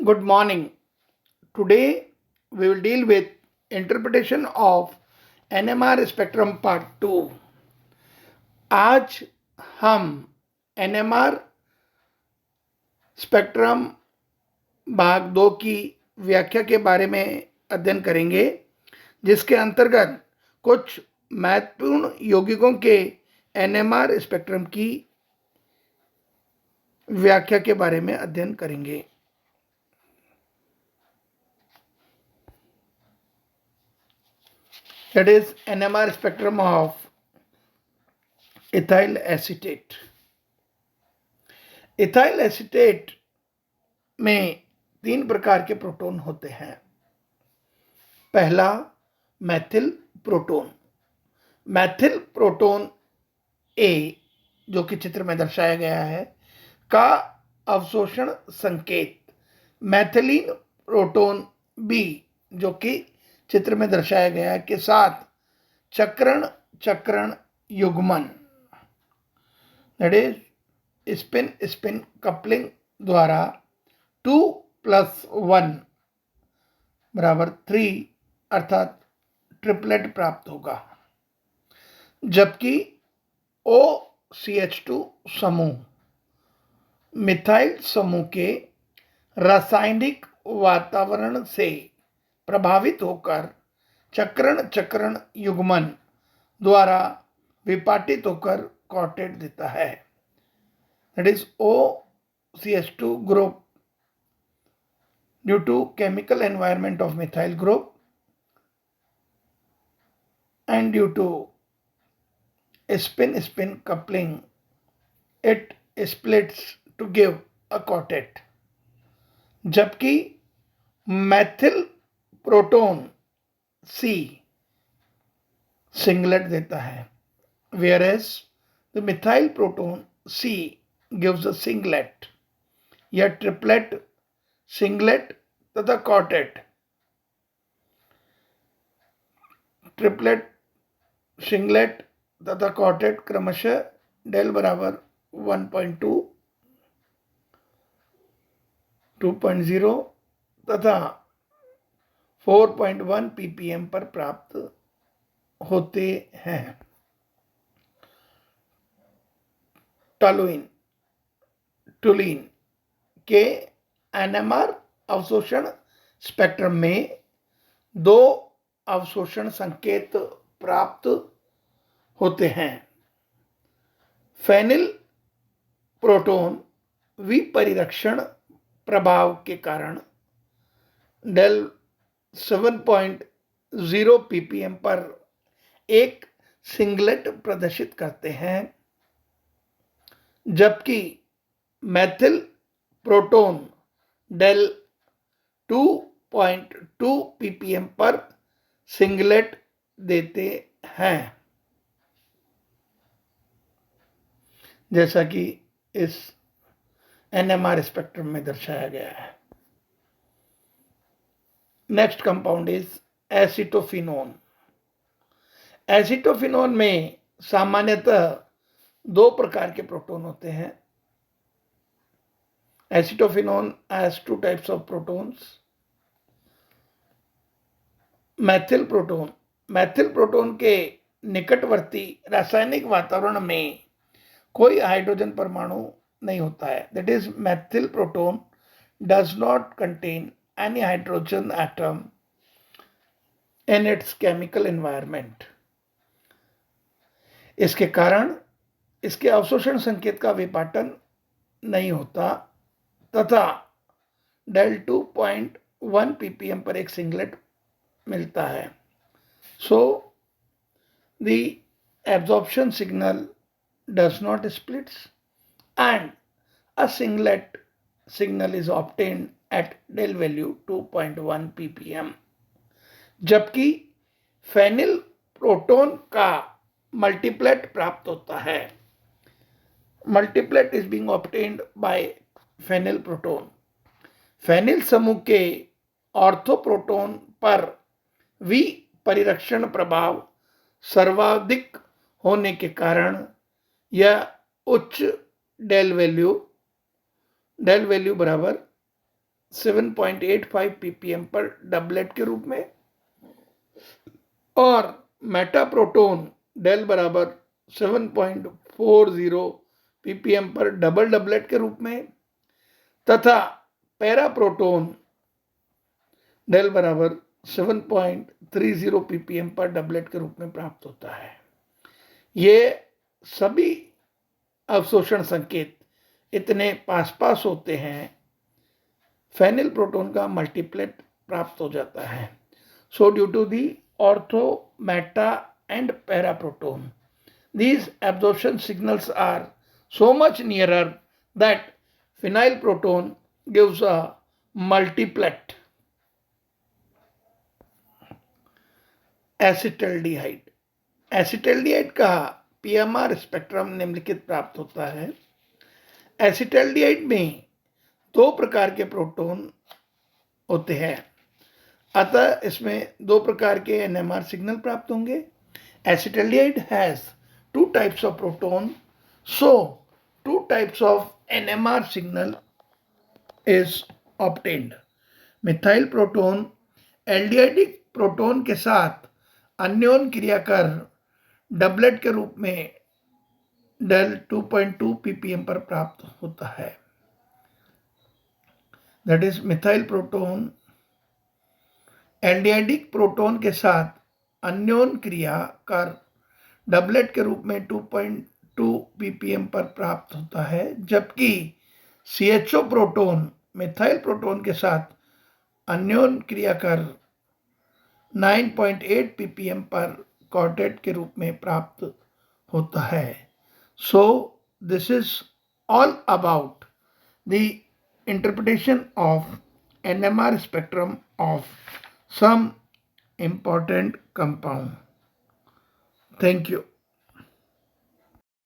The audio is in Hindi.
Good morning. Today we will deal with interpretation of NMR spectrum part 2. आज हम NMR स्पेक्ट्रम भाग 2 की व्याख्या के बारे में अध्ययन करेंगे, जिसके अंतर्गत कुछ महत्वपूर्ण यौगिकों के NMR स्पेक्ट्रम की व्याख्या के बारे में अध्ययन करेंगे। That is NMR spectrum of ethyl acetate. Ethyl acetate में 3 प्रकार के प्रोटॉन होते हैं। पहला मैथिल प्रोटॉन। मैथिल प्रोटॉन ए, जो कि चित्र में दर्शाया गया है, का अवशोषण संकेत मैथिलीन प्रोटॉन बी, जो कि चित्र में दर्शाया गया है, के साथ चक्रण चक्रण युग्मन, that is spin spin coupling द्वारा 2 + 1 = 3 अर्थात ट्रिपलेट प्राप्त होगा। जबकि OCH2 समूह मिथाइल समूह के रासायनिक वातावरण से प्रभावित होकर चक्रण चक्रण युग्मन द्वारा विपाटित होकर क्वार्टेट देता है। That is OCH2 group due to chemical environment of methyl group and due to spin spin coupling it splits to give a quartet। जबकि मैथिल प्रोटॉन सी सिंगलेट देता है, whereas the methyl proton C gives a singlet या ट्रिपलेट, सिंगलेट तथा क्वार्टेट। ट्रिपलेट, सिंगलेट तथा क्वार्टेट क्रमशः डेल बराबर 1.2, 2.0 तथा 4.1 ppm पर प्राप्त होते हैं। टोलुइन के NMR अवशोषण स्पेक्ट्रम में 2 अवशोषण संकेत प्राप्त होते हैं। फेनिल प्रोटॉन विपरिरक्षण प्रभाव के कारण डेल 7.0 ppm पर एक सिंगलेट प्रदर्शित करते हैं, जबकि मैथिल प्रोटॉन डेल 2.2 ppm पर सिंगलेट देते हैं, जैसा कि इस NMR स्पेक्ट्रम में दर्शाया गया है। Next compound is acetophenone. Acetophenone में सामान्यतः 2 प्रकार के प्रोटॉन होते हैं। Acetophenone has 2 types of protons. Maithil proton. Maithil proton के निकटवर्ती रासायनिक वातावरण में कोई हाइड्रोजन परमाणु नहीं होता है। That is Maithil proton does not contain any hydrogen atom in its chemical environment। इसके कारण इसके अवशोषण संकेत का विपाटन नहीं होता तथा डेल 2.1 ppm पर एक सिंगलेट मिलता है। So the absorption signal does not split and a singlet signal is obtained at del value 2.1 ppm। जबकि फेनिल प्रोटॉन का मल्टीप्लेट प्राप्त होता है। Multiplet is being obtained by phenyl proton. Phenyl समूह के ऑर्थोप्रोटॉन पर विपरिरक्षण प्रभाव सर्वाधिक होने के कारण यह उच्च डेल वैल्यू बराबर 7.85 ppm पर डबलेट के रूप में, और मेटा प्रोटोन डेल बराबर 7.40 ppm पर डबल डबलेट के रूप में, तथा पैरा प्रोटोन डेल बराबर 7.30 ppm पर डबलेट के रूप में प्राप्त होता है। ये सभी अवशोषण संकेत इतने पास पास होते हैं, फेनिल प्रोटोन का मल्टीप्लेट प्राप्त हो जाता है। So due to the ortho, meta and para proton, these absorption signals are so much nearer that phenyl proton gives a multiplet. Acetaldehyde, acetaldehyde का पीएमआर स्पेक्ट्रम निम्नलिखित प्राप्त होता है। एसिटल्डिहाइड में 2 प्रकार के प्रोटॉन होते हैं, अतः इसमें 2 प्रकार के एनएमआर सिग्नल प्राप्त होंगे। Acetaldehyde has 2 types of proton, so 2 types of NMR signal is obtained. Methyl proton aldehydic proton के साथ अन्योन क्रिया कर डबलेट के रूप में डेल 2.2 ppm पर प्राप्त होता है। That is methyl proton aldehydic proton के साथ अन्योन क्रिया कर डबलेट के रूप में 2.2 ppm पर प्राप्त होता है, जबकि CHO प्रोटोन मिथाइल प्रोटोन के साथ अन्योन क्रिया कर 9.8 ppm पर क्वार्टेट के रूप में प्राप्त होता है। So this is all about the interpretation of NMR spectrum of some important compound. Thank you.